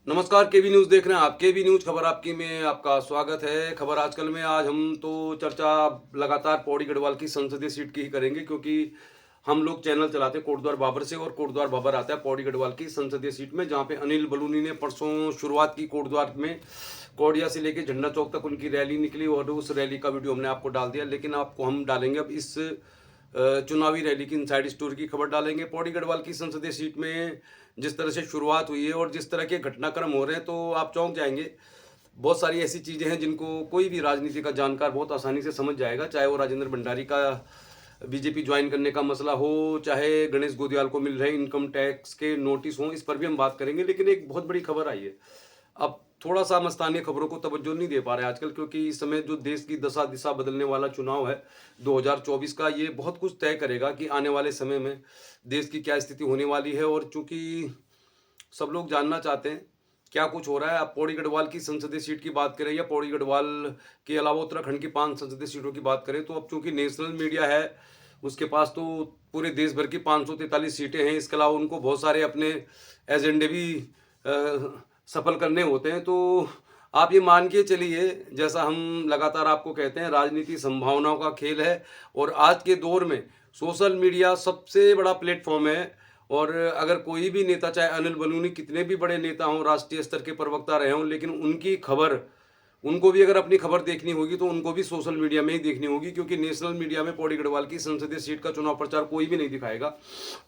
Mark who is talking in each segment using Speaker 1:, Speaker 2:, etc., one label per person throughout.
Speaker 1: नमस्कार, केबी न्यूज़ देख रहे हैं आप। केबी न्यूज़ खबर आपकी में आपका स्वागत है। खबर आजकल में आज हम तो चर्चा लगातार पौड़ी गढ़वाल की संसदीय सीट की ही करेंगे, क्योंकि हम लोग चैनल चलाते हैं कोटद्वार बाबर से, और कोटद्वार बाबर आता है पौड़ी गढ़वाल की संसदीय सीट में, जहां पे अनिल बलूनी ने परसों शुरुआत की कोटद्वार में। कौड़िया से लेकर झंडा चौक तक उनकी रैली निकली और उस रैली का वीडियो हमने आपको डाल दिया। लेकिन आपको हम डालेंगे अब इस चुनावी रैली की इनसाइड स्टोरी की खबर डालेंगे। पौड़ी गढ़वाल की संसदीय सीट में जिस तरह से शुरुआत हुई है और जिस तरह के घटनाक्रम हो रहे हैं, तो आप चौंक जाएंगे। बहुत सारी ऐसी चीज़ें हैं जिनको कोई भी राजनीति का जानकार बहुत आसानी से समझ जाएगा, चाहे वो राजेंद्र भंडारी का बीजेपी ज्वाइन करने का मसला हो, चाहे गणेश गोदियाल को मिल रहे इनकम टैक्स के नोटिस हों, इस पर भी हम बात करेंगे। लेकिन एक बहुत बड़ी खबर आई है। अब थोड़ा सा हम स्थानीय खबरों को तवज्जो नहीं दे पा रहे हैं आजकल, क्योंकि इस समय जो देश की दशा दिशा बदलने वाला चुनाव है 2024 का, ये बहुत कुछ तय करेगा कि आने वाले समय में देश की क्या स्थिति होने वाली है। और चूंकि सब लोग जानना चाहते हैं क्या कुछ हो रहा है। अब पौड़ी गढ़वाल की संसदीय सीट की बात करें या पौड़ी गढ़वाल के अलावा उत्तराखंड की 5 संसदीय सीटों की बात करें, तो अब चूंकि नेशनल मीडिया है उसके पास तो पूरे देश भर की 543 सीटें हैं। इसके अलावा उनको बहुत सारे अपने एजेंडे भी सफल करने होते हैं। तो आप ये मान के चलिए, जैसा हम लगातार आपको कहते हैं, राजनीति संभावनाओं का खेल है। और आज के दौर में सोशल मीडिया सबसे बड़ा प्लेटफॉर्म है। और अगर कोई भी नेता, चाहे अनिल बलूनी कितने भी बड़े नेता हों, राष्ट्रीय स्तर के प्रवक्ता रहे हों, लेकिन उनकी खबर, उनको भी अगर अपनी खबर देखनी होगी तो उनको भी सोशल मीडिया में ही देखनी होगी, क्योंकि नेशनल मीडिया में पौड़ी गढ़वाल की संसदीय सीट का चुनाव प्रचार कोई भी नहीं दिखाएगा।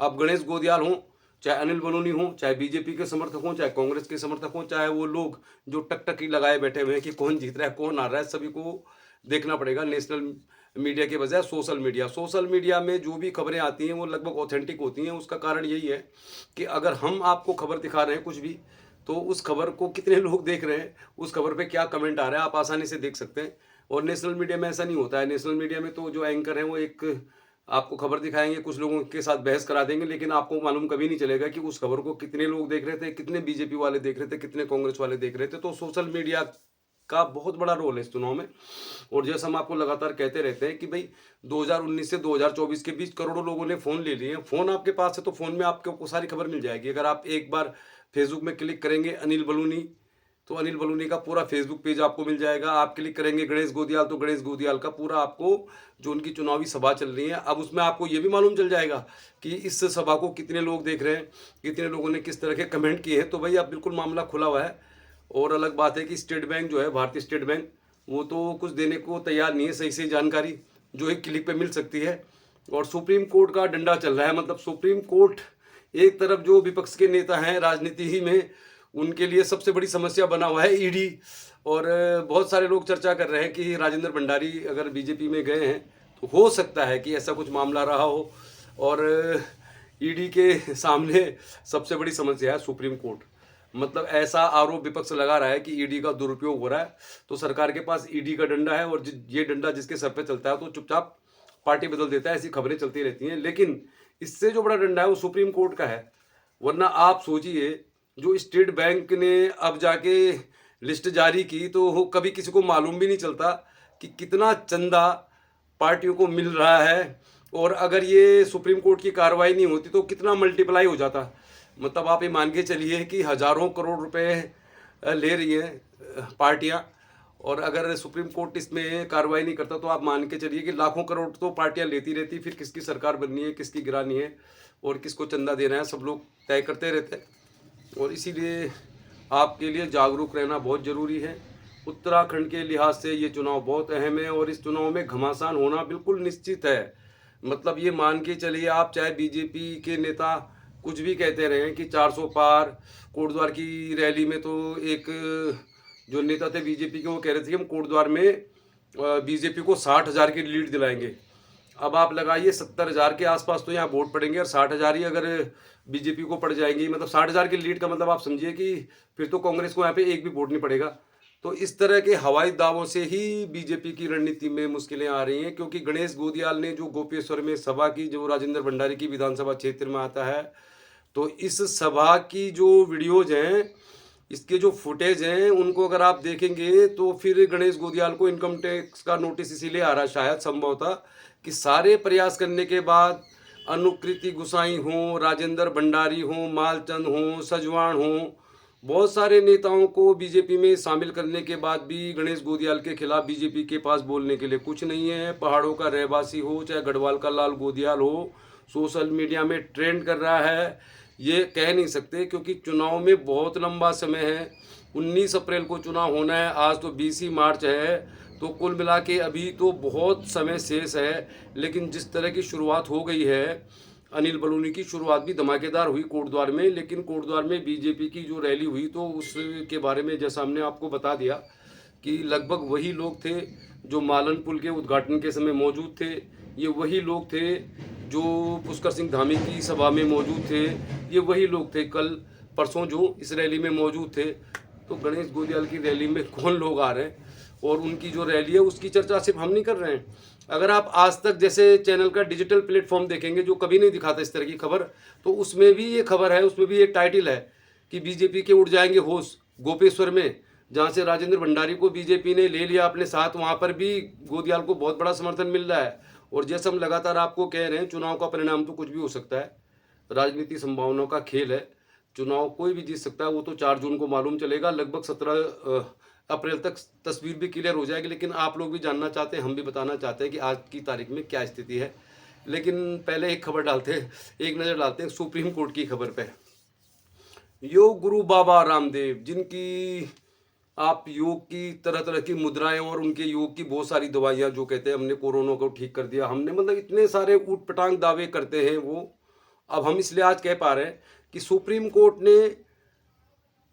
Speaker 1: अब गणेश गोदियाल हों, चाहे अनिल बलूनी हों, चाहे बीजेपी के समर्थक हों, चाहे कांग्रेस के समर्थक हों, चाहे वो लोग जो टकटकी लगाए बैठे हुए हैं कि कौन जीत रहा है कौन हार रहा है, सभी को देखना पड़ेगा नेशनल मीडिया के बजाय सोशल मीडिया में जो भी खबरें आती हैं वो लगभग ऑथेंटिक होती हैं। उसका कारण यही है कि अगर हम आपको खबर दिखा रहे हैं कुछ भी, तो उस खबर को कितने लोग देख रहे हैं, उस खबर पे क्या कमेंट आ रहा है, आप आसानी से देख सकते हैं। और नेशनल मीडिया में ऐसा नहीं होता है। नेशनल मीडिया में तो जो एंकर हैं वो एक आपको खबर दिखाएंगे, कुछ लोगों के साथ बहस करा देंगे, लेकिन आपको मालूम कभी नहीं चलेगा कि उस खबर को कितने लोग देख रहे थे, कितने बीजेपी वाले देख रहे थे, कितने कांग्रेस वाले देख रहे थे। तो सोशल मीडिया का बहुत बड़ा रोल है इस चुनाव में। और जैसा हम आपको लगातार कहते रहते हैं कि भाई 2019 से 2024 के बीच करोड़ों लोगों ने फ़ोन ले लिए हैं। फ़ोन आपके पास है तो फ़ोन में आपको सारी खबर मिल जाएगी। अगर आप एक बार फेसबुक में क्लिक करेंगे अनिल बलूनी, तो अनिल बलूनी का पूरा फेसबुक पेज आपको मिल जाएगा। आप क्लिक करेंगे गणेश गोदियाल, तो गणेश गोदियाल का पूरा आपको जो उनकी चुनावी सभा चल रही है, अब उसमें आपको ये भी मालूम चल जाएगा कि इस सभा को कितने लोग देख रहे हैं, कितने लोगों ने किस तरह के कमेंट किए हैं। तो भाई अब बिल्कुल मामला खुला हुआ है। और अलग बात है कि स्टेट बैंक जो है, भारतीय स्टेट बैंक, वो तो कुछ देने को तैयार नहीं है सही सही जानकारी जो एक क्लिक पे मिल सकती है। और सुप्रीम कोर्ट का डंडा चल रहा है। मतलब सुप्रीम कोर्ट एक तरफ जो विपक्ष के नेता हैं राजनीति ही में, उनके लिए सबसे बड़ी समस्या बना हुआ है ईडी। और बहुत सारे लोग चर्चा कर रहे हैं कि राजेंद्र भंडारी अगर बीजेपी में गए हैं तो हो सकता है कि ऐसा कुछ मामला रहा हो। और ईडी के सामने सबसे बड़ी समस्या है सुप्रीम कोर्ट। मतलब ऐसा आरोप विपक्ष लगा रहा है कि ईडी का दुरुपयोग हो रहा है। तो सरकार के पास ईडी का डंडा है, और ये डंडा जिसके सर पे चलता है तो चुपचाप पार्टी बदल देता है। ऐसी खबरें चलती रहती हैं। लेकिन इससे जो बड़ा डंडा है वो सुप्रीम कोर्ट का है। वरना आप सोचिए, जो स्टेट बैंक ने अब जाके लिस्ट जारी की, तो कभी किसी को मालूम भी नहीं चलता कि कितना चंदा पार्टियों को मिल रहा है। और अगर ये सुप्रीम कोर्ट की कार्रवाई नहीं होती तो कितना मल्टीप्लाई हो जाता। मतलब आप ये मान के चलिए कि हजारों करोड़ रुपए ले रही हैं पार्टियां, और अगर सुप्रीम कोर्ट इसमें कार्रवाई नहीं करता तो आप मान के चलिए कि लाखों करोड़ तो पार्टियां लेती रहती। फिर किसकी सरकार बननी है, किसकी गिरानी है और किसको चंदा देना है, सब लोग तय करते रहते हैं। और इसीलिए आपके लिए जागरूक रहना बहुत ज़रूरी है। उत्तराखंड के लिहाज से ये चुनाव बहुत अहम है और इस चुनाव में घमासान होना बिल्कुल निश्चित है। मतलब ये मान के चलिए आप, चाहे बीजेपी के नेता कुछ भी कहते रहे कि 400 पार, कोटद्वार की रैली में तो एक जो नेता थे बीजेपी के, वो कह रहे थे कि हम कोटद्वार में बीजेपी को 60,000 की लीड दिलाएंगे। अब आप लगाइए 70,000 के आसपास तो यहाँ वोट पड़ेंगे, और 60,000 ही अगर बीजेपी को पड़ जाएंगी, मतलब 60,000 की लीड का मतलब आप समझिए कि फिर तो कांग्रेस को यहाँ पे एक भी वोट नहीं पड़ेगा। तो इस तरह के हवाई दावों से ही बीजेपी की रणनीति में मुश्किलें आ रही हैं। क्योंकि गणेश गोदियाल ने जो गोपेश्वर में सभा की, जो राजेंद्र भंडारी की विधानसभा क्षेत्र में आता है, तो इस सभा की जो वीडियोज हैं, इसके जो फुटेज हैं, उनको अगर आप देखेंगे तो फिर गणेश गोदियाल को इनकम टैक्स का नोटिस इसीलिए आ रहा है शायद संभवतः कि सारे प्रयास करने के बाद अनुकृति गुसाई हो, राजेंद्र भंडारी हो, मालचंद हो, सजवाण हो, बहुत सारे नेताओं को बीजेपी में शामिल करने के बाद भी गणेश गोदियाल के खिलाफ बीजेपी के पास बोलने के लिए कुछ नहीं है। पहाड़ों का रहवासी हो चाहे गढ़वाल का लाल गोदियाल हो, सोशल मीडिया में ट्रेंड कर रहा है, ये कह नहीं सकते क्योंकि चुनाव में बहुत लंबा समय है। 19 अप्रैल को चुनाव होना है, आज तो 20 ही मार्च है, तो कुल मिला के अभी तो बहुत समय शेष है। लेकिन जिस तरह की शुरुआत हो गई है, अनिल बलूनी की शुरुआत भी धमाकेदार हुई कोटद्वार में, लेकिन कोटद्वार में बीजेपी की जो रैली हुई तो उसके बारे में जैसा हमने आपको बता दिया कि लगभग वही लोग थे जो मालन पुल के उद्घाटन के समय मौजूद थे, ये वही लोग थे जो पुष्कर सिंह धामी की सभा में मौजूद थे, ये वही लोग थे कल परसों जो इस रैली में मौजूद थे। तो गणेश गोदियाल की रैली में कौन लोग आ रहे हैं और उनकी जो रैली है उसकी चर्चा सिर्फ हम नहीं कर रहे हैं। अगर आप आज तक जैसे चैनल का डिजिटल प्लेटफॉर्म देखेंगे जो कभी नहीं दिखाता इस तरह की खबर, तो उसमें भी ये खबर है, उसमें भी एक टाइटल है कि बीजेपी के उड़ जाएंगे होश गोपेश्वर में, जहाँ से राजेंद्र भंडारी को बीजेपी ने ले लिया अपने साथ, वहाँ पर भी गोदियाल को बहुत बड़ा समर्थन मिल रहा है। और जैसे हम लगातार आपको कह रहे हैं, चुनाव का परिणाम तो कुछ भी हो सकता है, राजनीति संभावनाओं का खेल है, चुनाव कोई भी जीत सकता है। वो तो 4 जून को मालूम चलेगा, लगभग 17 अप्रैल तक तस्वीर भी क्लियर हो जाएगी। लेकिन आप लोग भी जानना चाहते हैं, हम भी बताना चाहते हैं कि आज की तारीख में क्या स्थिति है। लेकिन पहले एक खबर डालते हैं, एक नज़र डालते हैं सुप्रीम कोर्ट की खबर पे। योग गुरु बाबा रामदेव, जिनकी आप योग की तरह तरह की मुद्राएं और उनके योग की बहुत सारी दवाइयाँ, जो कहते हैं हमने कोरोना को ठीक कर दिया, हमने मतलब इतने सारे ऊट पटांग दावे करते हैं वो। अब हम इसलिए आज कह पा रहे हैं कि सुप्रीम कोर्ट ने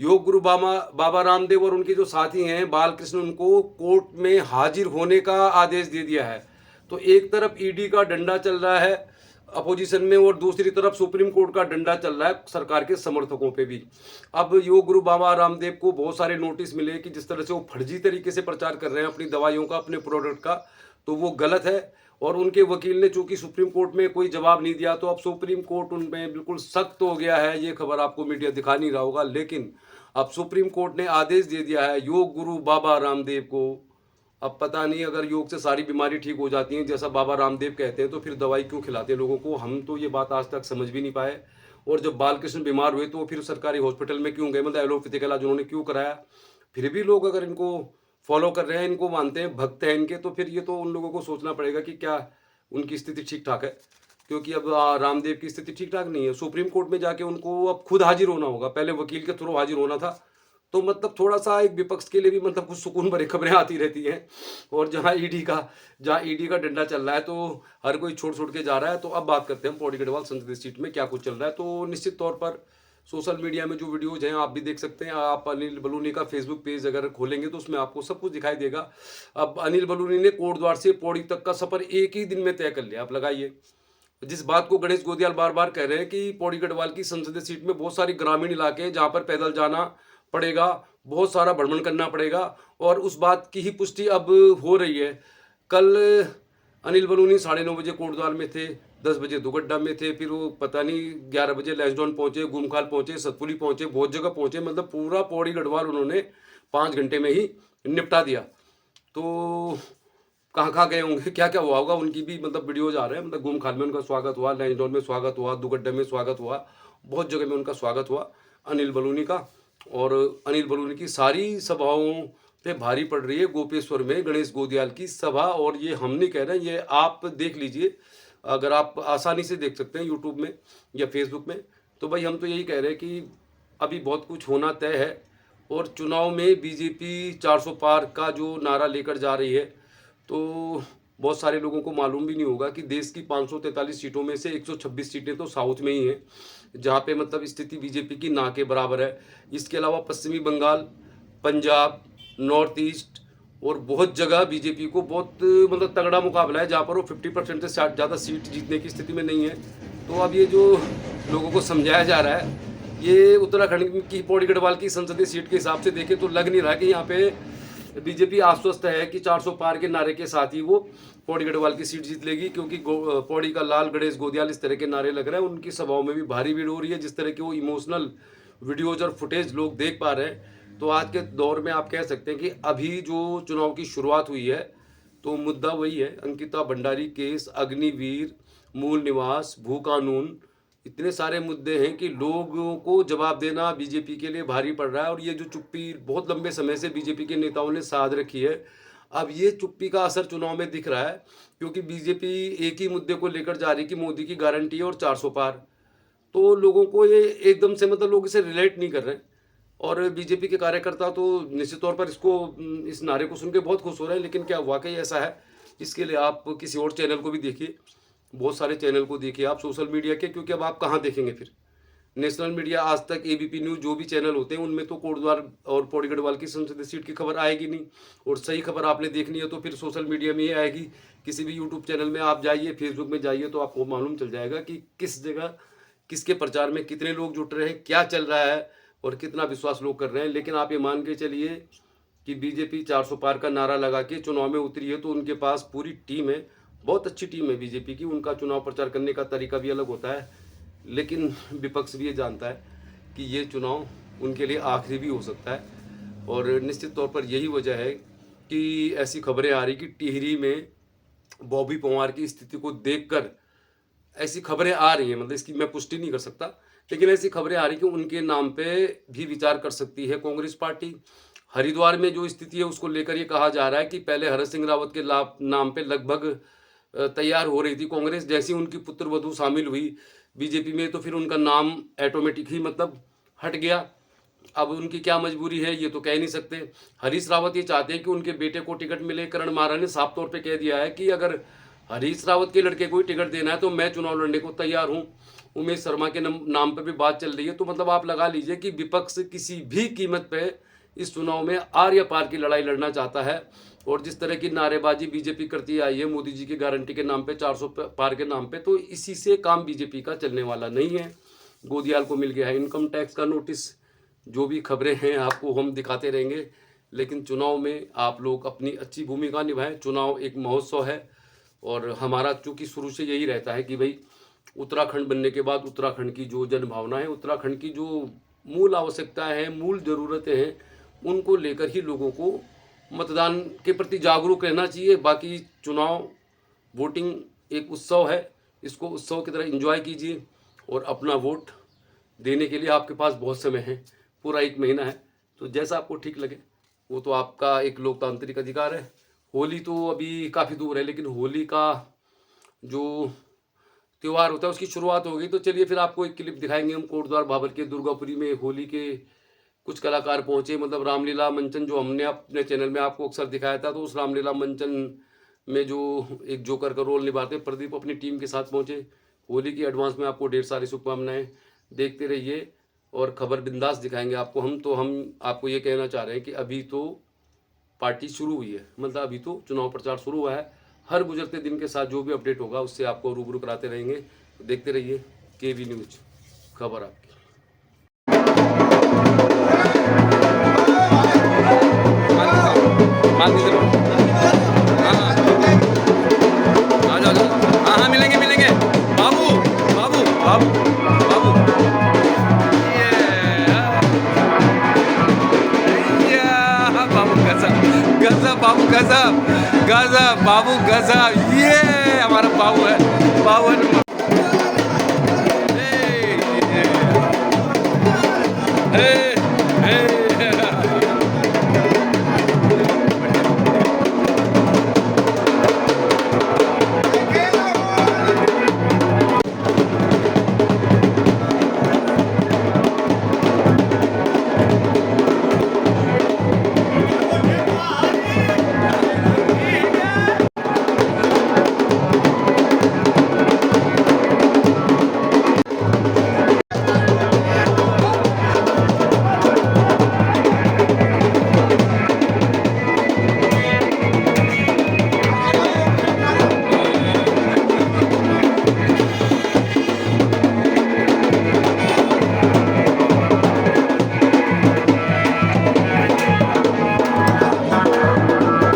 Speaker 1: योग गुरु बाबा रामदेव और उनके जो साथी हैं बालकृष्ण, उनको कोर्ट में हाजिर होने का आदेश दे दिया है। तो एक तरफ ईडी का डंडा चल रहा है अपोजिशन में और दूसरी तरफ सुप्रीम कोर्ट का डंडा चल रहा है सरकार के समर्थकों पे भी। अब योग गुरु बाबा रामदेव को बहुत सारे नोटिस मिले कि जिस तरह से वो फर्जी तरीके से प्रचार कर रहे हैं अपनी दवाइयों का, अपने प्रोडक्ट का, तो वो गलत है। और उनके वकील ने चूंकि सुप्रीम कोर्ट में कोई जवाब नहीं दिया, तो अब सुप्रीम कोर्ट उनमें बिल्कुल सख्त हो गया है। ये खबर आपको मीडिया दिखा नहीं रहा होगा, लेकिन अब सुप्रीम कोर्ट ने आदेश दे दिया है योग गुरु बाबा रामदेव को। अब पता नहीं, अगर योग से सारी बीमारी ठीक हो जाती हैं जैसा बाबा रामदेव कहते हैं, तो फिर दवाई क्यों खिलाते हैं लोगों को? हम तो ये बात आज तक समझ भी नहीं पाए। और जब बालकृष्ण बीमार हुए तो फिर सरकारी हॉस्पिटल में क्यों गए, मतलब एलोपैथी का इलाज उन्होंने क्यों कराया? फिर भी लोग अगर इनको फॉलो कर रहे हैं, इनको मानते हैं, भक्त हैं इनके, तो फिर ये तो उन लोगों को सोचना पड़ेगा कि क्या उनकी स्थिति ठीक ठाक है। क्योंकि अब रामदेव की स्थिति ठीक ठाक नहीं है। सुप्रीम कोर्ट में जाके उनको अब खुद हाजिर होना होगा, पहले वकील के थ्रू हाजिर होना था। तो मतलब थोड़ा सा एक विपक्ष के लिए भी मतलब कुछ सुकून भरी खबरें आती रहती हैं। और जहाँ ईडी का डंडा चल रहा है तो हर कोई छोड़ के जा रहा है। तो अब बात करते हैं पौड़ी गढ़वाल संसदीय सीट में क्या कुछ चल रहा है। तो निश्चित तौर पर सोशल मीडिया में जो वीडियोज हैं आप भी देख सकते हैं। आप अनिल बलूनी का फेसबुक पेज अगर खोलेंगे तो उसमें आपको सब कुछ दिखाई देगा। अब अनिल बलूनी ने कोटद्वार से पौड़ी तक का सफर एक ही दिन में तय कर लिया। आप लगाइए, जिस बात को गणेश गोदियाल बार बार कह रहे हैं कि पौड़ी गढ़वाल की संसदीय सीट में बहुत सारे ग्रामीण इलाके हैं जहां पर पैदल जाना पड़ेगा, बहुत सारा भ्रमण करना पड़ेगा, और उस बात की ही पुष्टि अब हो रही है। कल अनिल बलूनी 9:30 बजे कोटद्वार में थे, 10 बजे दुगड्डा में थे, फिर वो पता नहीं 11 बजे लैंसडाउन पहुंचे, गुमखाल पहुंचे, सतपुली पहुंचे, बहुत जगह पहुंचे। मतलब पूरा पौड़ी गढ़वाल उन्होंने 5 घंटे में ही निपटा दिया। तो कहाँ गए होंगे, क्या क्या हुआ होगा, उनकी भी मतलब वीडियोज आ रहे हैं। मतलब गुमखाल में उनका स्वागत हुआ, लैंसडाउन में स्वागत हुआ, दुगड्डे में स्वागत हुआ, बहुत जगह में उनका स्वागत हुआ अनिल बलूनी का। और अनिल बलूनी की सारी सभाओं पे भारी पड़ रही है गोपेश्वर में गणेश गोदियाल की सभा। और ये हम नहीं कह रहे हैं, ये आप देख लीजिए, अगर आप आसानी से देख सकते हैं यूट्यूब में या फेसबुक में। तो भाई हम तो यही कह रहे हैं कि अभी बहुत कुछ होना तय है। और चुनाव में बीजेपी 400 पार का जो नारा लेकर जा रही है, तो बहुत सारे लोगों को मालूम भी नहीं होगा कि देश की 543 सीटों में से 126 सीटें तो साउथ में ही हैं, जहाँ पे मतलब स्थिति बीजेपी की ना के बराबर है। इसके अलावा पश्चिमी बंगाल, पंजाब, नॉर्थ ईस्ट और बहुत जगह बीजेपी को बहुत मतलब तगड़ा मुकाबला है, जहाँ पर वो 50% से ज़्यादा सीट जीतने की स्थिति में नहीं है। तो अब ये जो लोगों को समझाया जा रहा है, ये उत्तराखंड की पौड़ी गढ़वाल की संसदीय सीट के हिसाब से देखें तो लग नहीं रहा कि यहाँ पे बीजेपी आश्वस्त है कि 400 पार के नारे के साथ ही वो पौड़ी गढ़वाल की सीट जीत लेगी। क्योंकि पौड़ी का लाल गणेश गोदियाल इस तरह के नारे लग रहे हैं, उनकी सभाओं में भी भारी भीड़ हो रही है। जिस तरह के वो इमोशनल वीडियोज और फुटेज लोग देख पा रहे हैं, तो आज के दौर में आप कह सकते हैं कि अभी जो चुनाव की शुरुआत हुई है, तो मुद्दा वही है, अंकिता भंडारी केस, अग्निवीर, मूल निवास, भू कानून, इतने सारे मुद्दे हैं कि लोगों को जवाब देना बीजेपी के लिए भारी पड़ रहा है। और ये जो चुप्पी बहुत लंबे समय से बीजेपी के नेताओं ने साध रखी है, अब ये चुप्पी का असर चुनाव में दिख रहा है, क्योंकि बीजेपी एक ही मुद्दे को लेकर जा रही कि मोदी की गारंटी है और 400 पार। तो लोगों को ये एकदम से मतलब लोग इसे रिलेट नहीं कर रहे हैं। और बीजेपी के कार्यकर्ता तो निश्चित तौर पर इस नारे को सुन के बहुत खुश हो रहे हैं, लेकिन क्या वाकई ऐसा है? इसके लिए आप किसी और चैनल को भी देखिए, बहुत सारे चैनल को देखिए आप सोशल मीडिया के, क्योंकि अब आप कहाँ देखेंगे फिर? नेशनल मीडिया, आज तक, एबीपी न्यूज़, जो भी चैनल होते हैं उनमें तो कोटद्वार और पौड़ी गढ़वाल की संसदीय सीट की खबर आएगी नहीं। और सही खबर आपने देखनी है तो फिर सोशल मीडिया में ही आएगी। किसी भी यूट्यूब चैनल में आप जाइए, फेसबुक में जाइए, तो आपको मालूम चल जाएगा कि किस जगह किसके प्रचार में कितने लोग जुट रहे हैं, क्या चल रहा है और कितना विश्वास लोग कर रहे हैं। लेकिन आप ये मान के चलिए कि बीजेपी 400 पार का नारा लगा के चुनाव में उतरी है, तो उनके पास पूरी टीम है, बहुत अच्छी टीम है बीजेपी की। उनका चुनाव प्रचार करने का तरीका भी अलग होता है, लेकिन विपक्ष भी ये जानता है कि ये चुनाव उनके लिए आखिरी भी हो सकता है। और निश्चित तौर पर यही वजह है कि ऐसी खबरें आ रही कि टिहरी में बॉबी पंवार की स्थिति को देखकर ऐसी खबरें आ रही हैं, मतलब इसकी मैं पुष्टि नहीं कर सकता, लेकिन ऐसी खबरें आ रही कि उनके नाम पे भी विचार कर सकती है कांग्रेस पार्टी। हरिद्वार में जो स्थिति है उसको लेकर ये कहा जा रहा है कि पहले हरक सिंह रावत के नाम पे लगभग तैयार हो रही थी कांग्रेस। जैसी उनकी पुत्रवधू शामिल हुई बीजेपी में, तो फिर उनका नाम ऑटोमेटिक ही मतलब हट गया। अब उनकी क्या मजबूरी है ये तो कह नहीं सकते। हरीश रावत ये चाहते हैं कि उनके बेटे को टिकट मिले। करण मारा ने साफ तौर पे कह दिया है कि अगर हरीश रावत के लड़के को ही टिकट देना है तो मैं चुनाव लड़ने को तैयार हूँ। उमेश शर्मा के नाम पर भी बात चल रही है। तो मतलब आप लगा लीजिए कि विपक्ष किसी भी कीमत पे इस चुनाव में आर या पार की लड़ाई लड़ना चाहता है। और जिस तरह की नारेबाजी बीजेपी करती आई है मोदी जी की गारंटी के नाम पे, 400 पार के नाम पे, तो इसी से काम बीजेपी का चलने वाला नहीं है। गोदियाल को मिल गया है इनकम टैक्स का नोटिस। जो भी खबरें हैं आपको हम दिखाते रहेंगे, लेकिन चुनाव में आप लोग अपनी अच्छी भूमिका निभाएं। चुनाव एक महोत्सव है और हमारा चूँकि शुरू से यही रहता है कि भाई उत्तराखंड बनने के बाद उत्तराखंड की जो जनभावना है, उत्तराखंड की जो मूल आवश्यकताएं हैं, मूल ज़रूरतें हैं, उनको लेकर ही लोगों को मतदान के प्रति जागरूक रहना चाहिए। बाकी चुनाव वोटिंग एक उत्सव है, इसको उत्सव की तरह एंजॉय कीजिए और अपना वोट देने के लिए आपके पास बहुत समय है, पूरा 1 महीना है। तो जैसा आपको ठीक लगे, वो तो आपका एक लोकतांत्रिक अधिकार है। होली तो अभी काफ़ी दूर है, लेकिन होली का जो त्यौहार होता है उसकी शुरुआत हो गई। तो चलिए फिर आपको एक क्लिप दिखाएंगे हम। कोटद्वार बाबर के दुर्गापुरी में होली के कुछ कलाकार पहुंचे, मतलब रामलीला मंचन जो हमने अपने चैनल में आपको अक्सर दिखाया था। तो उस रामलीला मंचन में जो एक जोकर का रोल निभाते प्रदीप अपनी टीम के साथ पहुंचे। होली की एडवांस में आपको ढेर सारी शुभकामनाएं। देखते रहिए और खबर बिंदास दिखाएंगे आपको हम। तो हम आपको ये कहना चाह रहे हैं कि अभी तो पार्टी शुरू हुई है, मतलब अभी तो चुनाव प्रचार शुरू हुआ है। हर गुजरते दिन के साथ जो भी अपडेट होगा उससे आपको रूबरू कराते रहेंगे। तो देखते रहिए केवी न्यूज, खबर आपकी। हाँ, मिलेंगे बाबू बाबू बाबू बाबू। बाबू गजब बाबू गजब बाबू गजब। ये हमारा बाबू है, बाबू है।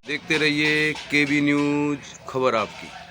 Speaker 1: देखते रहिए केवी न्यूज, खबर आपकी।